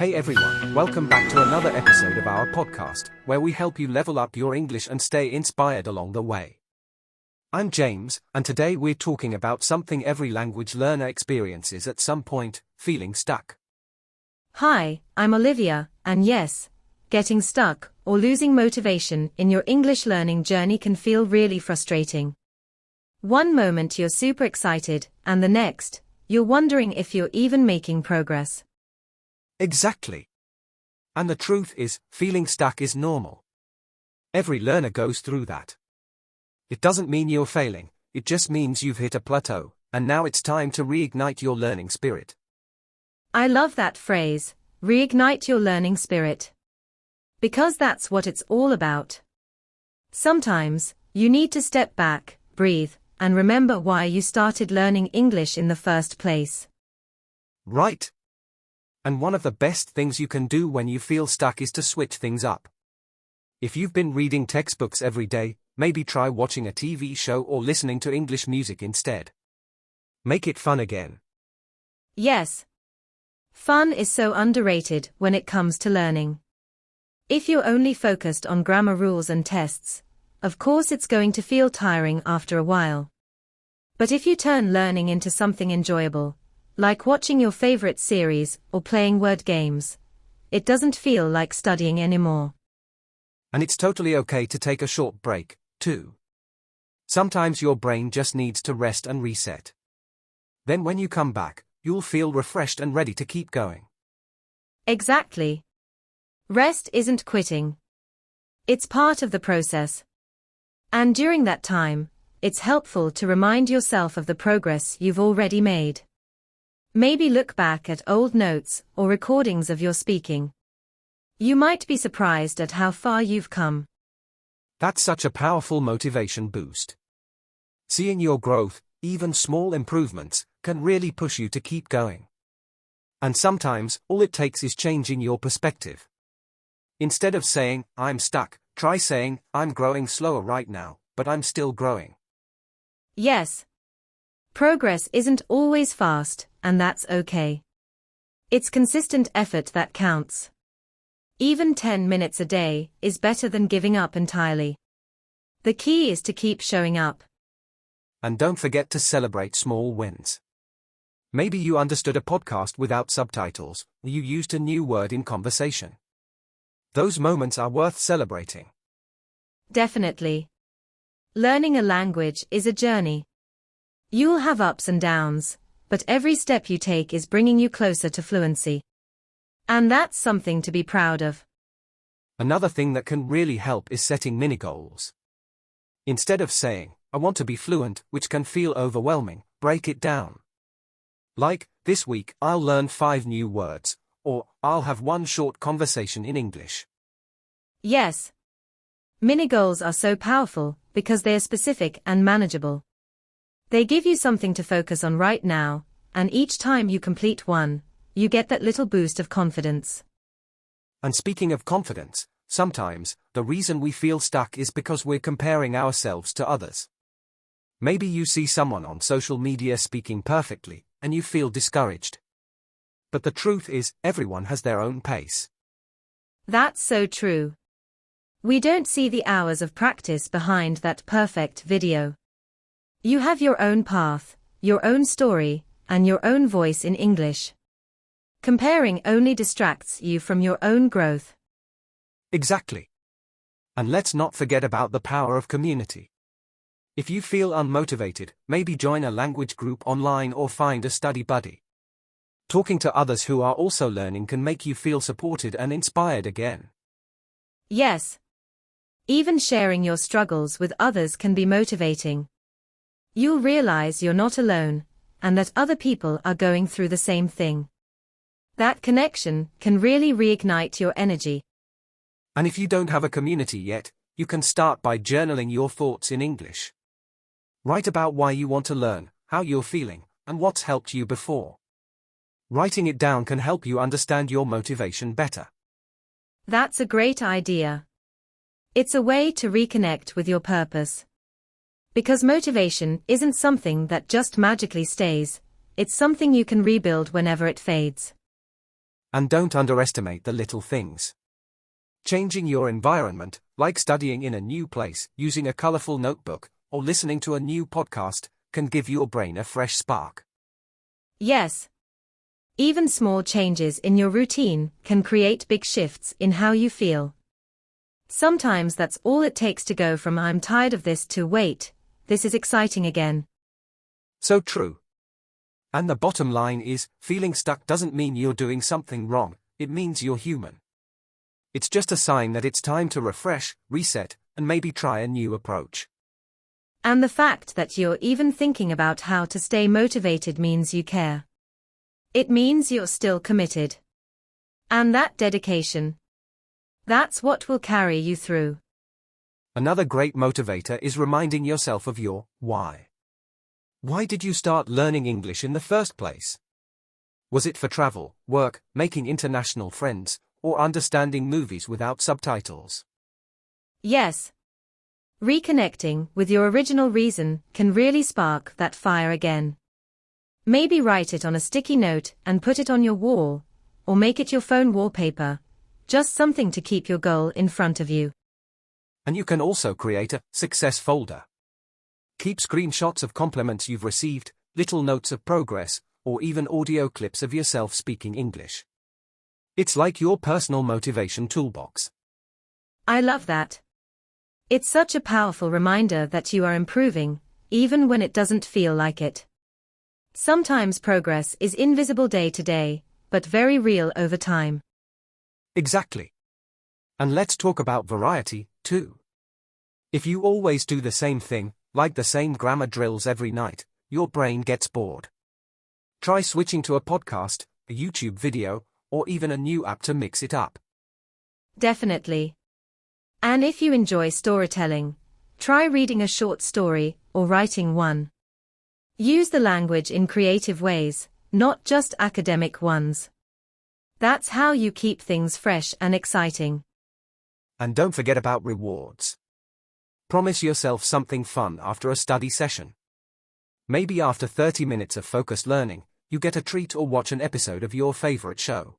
Hey everyone, welcome back to another episode of our podcast, where we help you level up your English and stay inspired along the way. I'm James, and today we're talking about something every language learner experiences at some point: feeling stuck. Hi, I'm Olivia, and yes, getting stuck or losing motivation in your English learning journey can feel really frustrating. One moment you're super excited, and the next, you're wondering if you're even making progress. Exactly. And the truth is, feeling stuck is normal. Every learner goes through that. It doesn't mean you're failing, it just means you've hit a plateau, and now it's time to reignite your learning spirit. I love that phrase, reignite your learning spirit. Because that's what it's all about. Sometimes, you need to step back, breathe, and remember why you started learning English in the first place. Right. And one of the best things you can do when you feel stuck is to switch things up. If you've been reading textbooks every day, maybe try watching a TV show or listening to English music instead. Make it fun again. Yes. Fun is so underrated when it comes to learning. If you're only focused on grammar rules and tests, of course it's going to feel tiring after a while. But if you turn learning into something enjoyable, like watching your favorite series or playing word games, it doesn't feel like studying anymore. And it's totally okay to take a short break, too. Sometimes your brain just needs to rest and reset. Then when you come back, you'll feel refreshed and ready to keep going. Exactly. Rest isn't quitting. It's part of the process. And during that time, it's helpful to remind yourself of the progress you've already made. Maybe look back at old notes or recordings of your speaking. You might be surprised at how far you've come. That's such a powerful motivation boost. Seeing your growth, even small improvements, can really push you to keep going. And sometimes, all it takes is changing your perspective. Instead of saying, "I'm stuck," try saying, "I'm growing slower right now, but I'm still growing." Yes. Progress isn't always fast, and that's okay. It's consistent effort that counts. Even 10 minutes a day is better than giving up entirely. The key is to keep showing up. And don't forget to celebrate small wins. Maybe you understood a podcast without subtitles, or you used a new word in conversation. Those moments are worth celebrating. Definitely. Learning a language is a journey. You'll have ups and downs, but every step you take is bringing you closer to fluency. And that's something to be proud of. Another thing that can really help is setting mini goals. Instead of saying, "I want to be fluent," which can feel overwhelming, break it down. Like, "This week I'll learn 5 new words," or "I'll have 1 short conversation in English." Yes. Mini goals are so powerful because they are specific and manageable. They give you something to focus on right now, and each time you complete one, you get that little boost of confidence. And speaking of confidence, sometimes, the reason we feel stuck is because we're comparing ourselves to others. Maybe you see someone on social media speaking perfectly, and you feel discouraged. But the truth is, everyone has their own pace. That's so true. We don't see the hours of practice behind that perfect video. You have your own path, your own story, and your own voice in English. Comparing only distracts you from your own growth. Exactly. And let's not forget about the power of community. If you feel unmotivated, maybe join a language group online or find a study buddy. Talking to others who are also learning can make you feel supported and inspired again. Yes. Even sharing your struggles with others can be motivating. You'll realize you're not alone, and that other people are going through the same thing. That connection can really reignite your energy. And if you don't have a community yet, you can start by journaling your thoughts in English. Write about why you want to learn, how you're feeling, and what's helped you before. Writing it down can help you understand your motivation better. That's a great idea. It's a way to reconnect with your purpose. Because motivation isn't something that just magically stays, it's something you can rebuild whenever it fades. And don't underestimate the little things. Changing your environment, like studying in a new place, using a colorful notebook, or listening to a new podcast, can give your brain a fresh spark. Yes. Even small changes in your routine can create big shifts in how you feel. Sometimes that's all it takes to go from "I'm tired of this" to "wait, this is exciting again." So true. And the bottom line is, feeling stuck doesn't mean you're doing something wrong, it means you're human. It's just a sign that it's time to refresh, reset, and maybe try a new approach. And the fact that you're even thinking about how to stay motivated means you care. It means you're still committed. And that dedication, that's what will carry you through. Another great motivator is reminding yourself of your why. Why did you start learning English in the first place? Was it for travel, work, making international friends, or understanding movies without subtitles? Yes. Reconnecting with your original reason can really spark that fire again. Maybe write it on a sticky note and put it on your wall, or make it your phone wallpaper, just something to keep your goal in front of you. And you can also create a success folder. Keep screenshots of compliments you've received, little notes of progress, or even audio clips of yourself speaking English. It's like your personal motivation toolbox. I love that. It's such a powerful reminder that you are improving, even when it doesn't feel like it. Sometimes progress is invisible day to day, but very real over time. Exactly. And let's talk about variety, too. If you always do the same thing, like the same grammar drills every night, your brain gets bored. Try switching to a podcast, a YouTube video, or even a new app to mix it up. Definitely. And if you enjoy storytelling, try reading a short story or writing one. Use the language in creative ways, not just academic ones. That's how you keep things fresh and exciting. And don't forget about rewards. Promise yourself something fun after a study session. Maybe after 30 minutes of focused learning, you get a treat or watch an episode of your favorite show.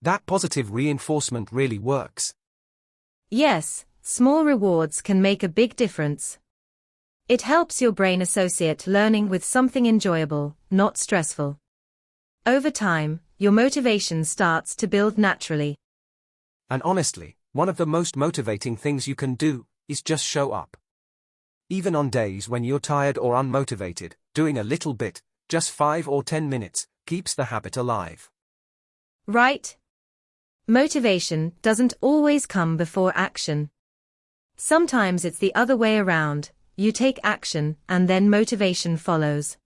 That positive reinforcement really works. Yes, small rewards can make a big difference. It helps your brain associate learning with something enjoyable, not stressful. Over time, your motivation starts to build naturally. And honestly, one of the most motivating things you can do is just show up. Even on days when you're tired or unmotivated, doing a little bit, just 5 or 10 minutes, keeps the habit alive. Right? Motivation doesn't always come before action. Sometimes it's the other way around. You take action, and then motivation follows.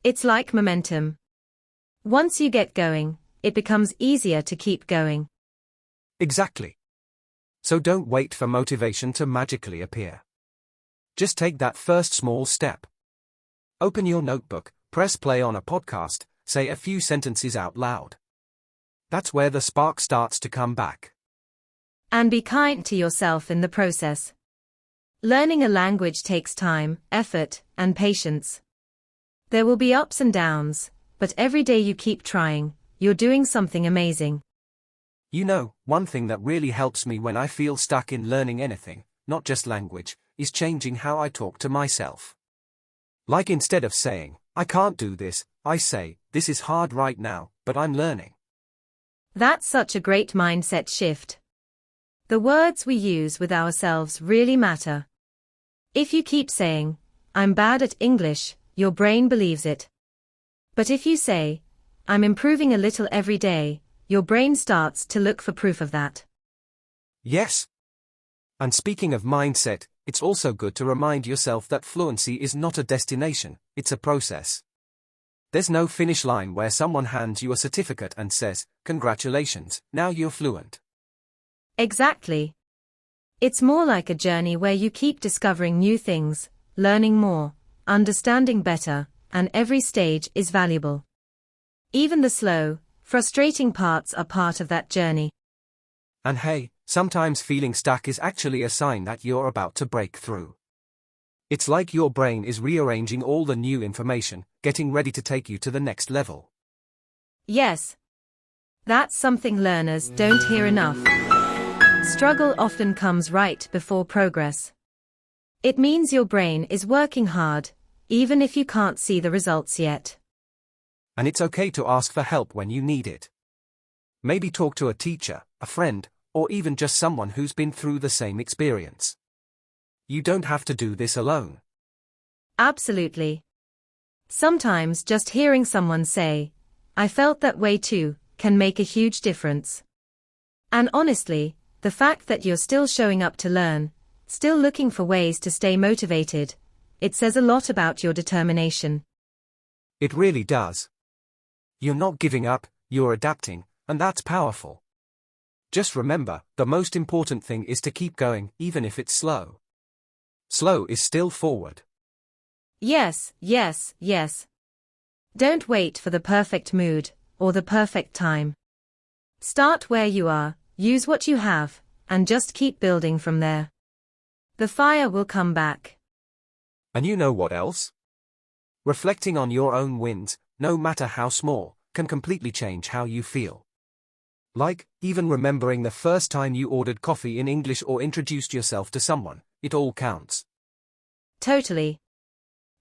It's like momentum. Once you get going, it becomes easier to keep going. Exactly. So don't wait for motivation to magically appear. Just take that first small step. Open your notebook, press play on a podcast, say a few sentences out loud. That's where the spark starts to come back. And be kind to yourself in the process. Learning a language takes time, effort, and patience. There will be ups and downs, but every day you keep trying, you're doing something amazing. You know, one thing that really helps me when I feel stuck in learning anything, not just language, is changing how I talk to myself. Like instead of saying, "I can't do this," I say, "This is hard right now, but I'm learning." That's such a great mindset shift. The words we use with ourselves really matter. If you keep saying, "I'm bad at English," your brain believes it. But if you say, "I'm improving a little every day," your brain starts to look for proof of that. Yes. And speaking of mindset, it's also good to remind yourself that fluency is not a destination, it's a process. There's no finish line where someone hands you a certificate and says, "Congratulations, now you're fluent." Exactly. It's more like a journey where you keep discovering new things, learning more, understanding better, and every stage is valuable. Even the slow, frustrating parts are part of that journey. And hey, sometimes feeling stuck is actually a sign that you're about to break through. It's like your brain is rearranging all the new information, getting ready to take you to the next level. Yes. That's something learners don't hear enough. Struggle often comes right before progress. It means your brain is working hard, even if you can't see the results yet. And it's okay to ask for help when you need it. Maybe talk to a teacher, a friend, or even just someone who's been through the same experience. You don't have to do this alone. Absolutely. Sometimes just hearing someone say, "I felt that way too," can make a huge difference. And honestly, the fact that you're still showing up to learn, still looking for ways to stay motivated, it says a lot about your determination. It really does. You're not giving up, you're adapting, and that's powerful. Just remember, the most important thing is to keep going, even if it's slow. Slow is still forward. Yes, yes, yes. Don't wait for the perfect mood, or the perfect time. Start where you are, use what you have, and just keep building from there. The fire will come back. And you know what else? Reflecting on your own wins, no matter how small, can completely change how you feel. Like, even remembering the first time you ordered coffee in English or introduced yourself to someone, it all counts. Totally.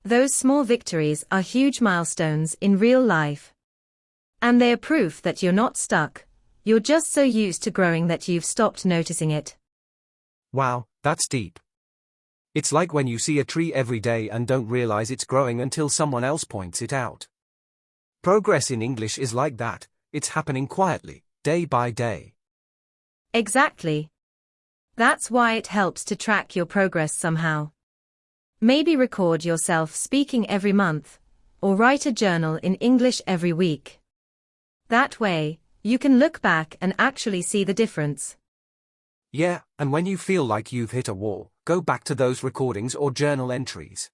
Those small victories are huge milestones in real life. And they are proof that you're not stuck, you're just so used to growing that you've stopped noticing it. Wow, that's deep. It's like when you see a tree every day and don't realize it's growing until someone else points it out. Progress in English is like that, it's happening quietly, day by day. Exactly. That's why it helps to track your progress somehow. Maybe record yourself speaking every month, or write a journal in English every week. That way, you can look back and actually see the difference. Yeah, and when you feel like you've hit a wall, go back to those recordings or journal entries.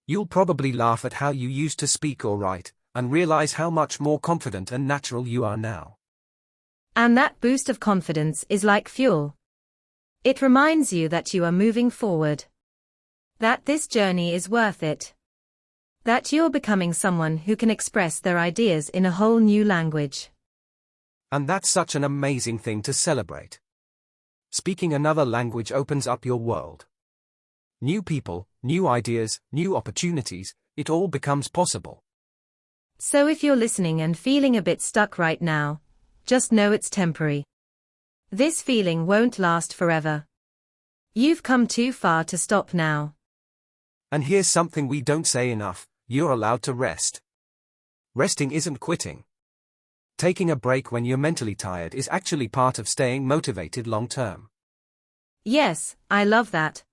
You'll probably laugh at how you used to speak or write, and realize how much more confident and natural you are now. And that boost of confidence is like fuel. It reminds you that you are moving forward. That this journey is worth it. That you're becoming someone who can express their ideas in a whole new language. And that's such an amazing thing to celebrate. Speaking another language opens up your world. New people, new ideas, new opportunities, it all becomes possible. So if you're listening and feeling a bit stuck right now, just know it's temporary. This feeling won't last forever. You've come too far to stop now. And here's something we don't say enough, you're allowed to rest. Resting isn't quitting. Taking a break when you're mentally tired is actually part of staying motivated long term. Yes, I love that.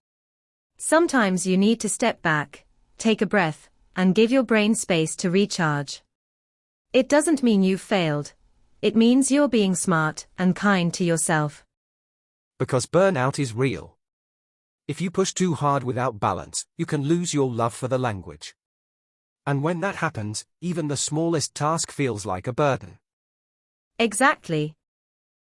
Sometimes you need to step back, take a breath, and give your brain space to recharge. It doesn't mean you've failed. It means you're being smart and kind to yourself. Because burnout is real. If you push too hard without balance, you can lose your love for the language. And when that happens, even the smallest task feels like a burden. Exactly.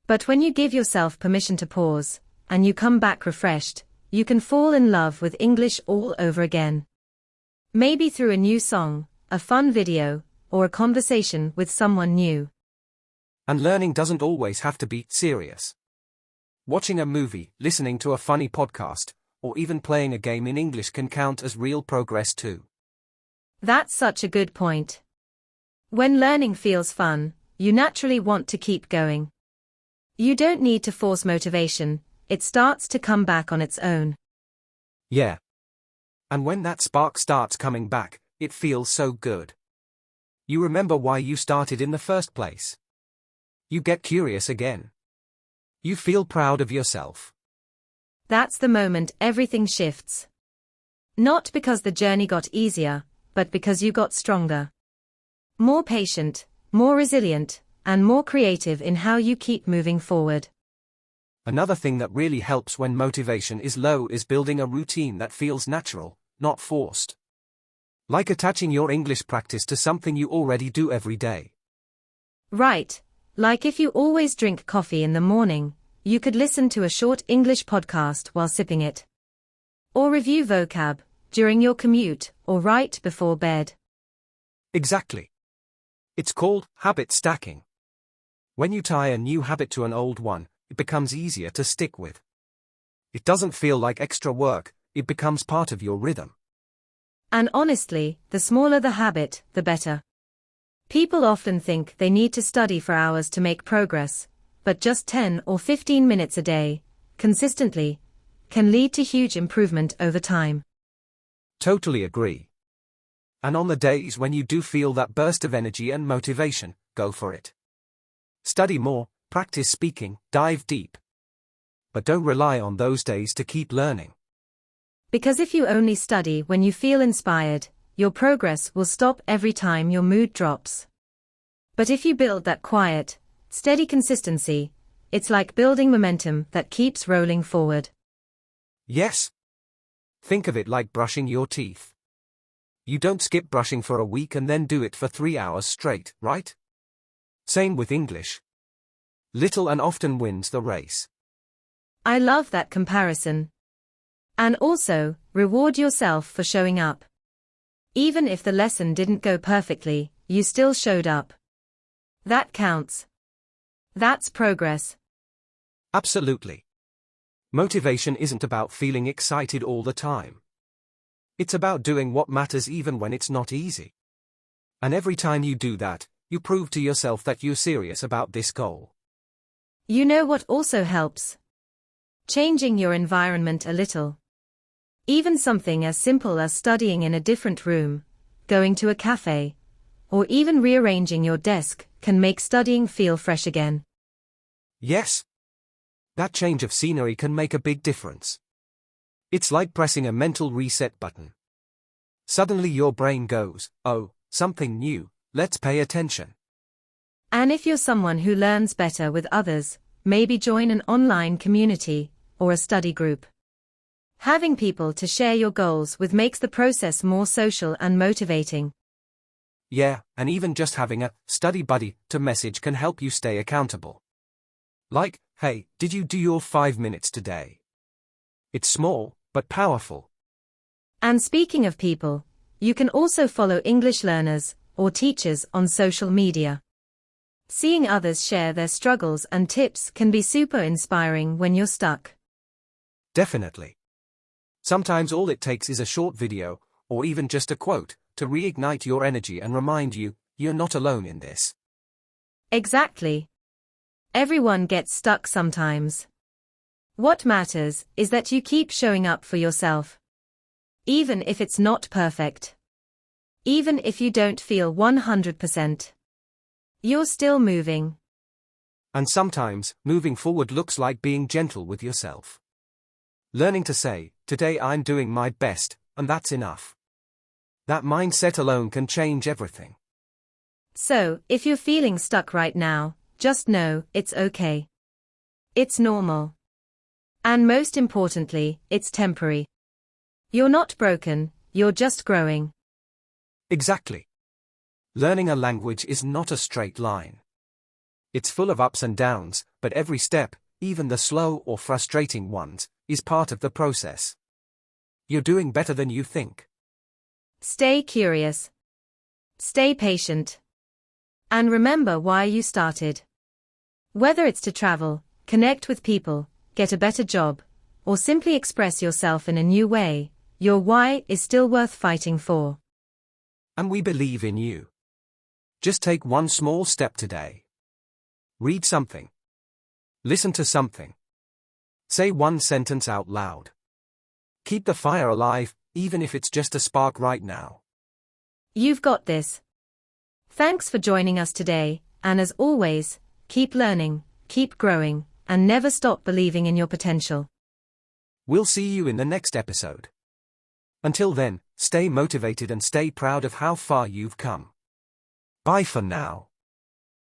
But when you give yourself permission to pause, and you come back refreshed, you can fall in love with English all over again. Maybe through a new song, a fun video, or a conversation with someone new. And learning doesn't always have to be serious. Watching a movie, listening to a funny podcast, or even playing a game in English can count as real progress too. That's such a good point. When learning feels fun, you naturally want to keep going. You don't need to force motivation, it starts to come back on its own. Yeah. And when that spark starts coming back, it feels so good. You remember why you started in the first place. You get curious again. You feel proud of yourself. That's the moment everything shifts. Not because the journey got easier, but because you got stronger. More patient, more resilient, and more creative in how you keep moving forward. Another thing that really helps when motivation is low is building a routine that feels natural, not forced. Like attaching your English practice to something you already do every day. Right, like if you always drink coffee in the morning, you could listen to a short English podcast while sipping it. Or review vocab during your commute or right before bed. Exactly. It's called habit stacking. When you tie a new habit to an old one, it becomes easier to stick with. It doesn't feel like extra work, it becomes part of your rhythm. And honestly, the smaller the habit, the better. People often think they need to study for hours to make progress, but just 10 or 15 minutes a day, consistently, can lead to huge improvement over time. Totally agree. And on the days when you do feel that burst of energy and motivation, go for it. Study more, practice speaking, dive deep. But don't rely on those days to keep learning. Because if you only study when you feel inspired, your progress will stop every time your mood drops. But if you build that quiet, steady consistency, it's like building momentum that keeps rolling forward. Yes. Think of it like brushing your teeth. You don't skip brushing for a week and then do it for 3 hours straight, right? Same with English. Little and often wins the race. I love that comparison. And also, reward yourself for showing up. Even if the lesson didn't go perfectly, you still showed up. That counts. That's progress. Absolutely. Motivation isn't about feeling excited all the time. It's about doing what matters even when it's not easy. And every time you do that, you prove to yourself that you're serious about this goal. You know what also helps? Changing your environment a little. Even something as simple as studying in a different room, going to a cafe, or even rearranging your desk can make studying feel fresh again. Yes. That change of scenery can make a big difference. It's like pressing a mental reset button. Suddenly your brain goes, oh, something new, let's pay attention. And if you're someone who learns better with others, maybe join an online community or a study group. Having people to share your goals with makes the process more social and motivating. Yeah, and even just having a study buddy to message can help you stay accountable. Like, hey, did you do your 5 minutes today? It's small, but powerful. And speaking of people, you can also follow English learners or teachers on social media. Seeing others share their struggles and tips can be super inspiring when you're stuck. Definitely. Sometimes all it takes is a short video, or even just a quote, to reignite your energy and remind you, you're not alone in this. Exactly. Everyone gets stuck sometimes. What matters is that you keep showing up for yourself. Even if it's not perfect. Even if you don't feel 100%. You're still moving. And sometimes, moving forward looks like being gentle with yourself. Learning to say, today I'm doing my best, and that's enough. That mindset alone can change everything. So, if you're feeling stuck right now, just know, it's okay. It's normal. And most importantly, it's temporary. You're not broken, you're just growing. Exactly. Learning a language is not a straight line. It's full of ups and downs, but every step, even the slow or frustrating ones, is part of the process. You're doing better than you think. Stay curious. Stay patient. And remember why you started. Whether it's to travel, connect with people, get a better job, or simply express yourself in a new way, your why is still worth fighting for. And we believe in you. Just take one small step today. Read something. Listen to something. Say one sentence out loud. Keep the fire alive, even if it's just a spark right now. You've got this. Thanks for joining us today, and as always, keep learning, keep growing, and never stop believing in your potential. We'll see you in the next episode. Until then, stay motivated and stay proud of how far you've come. Bye for now.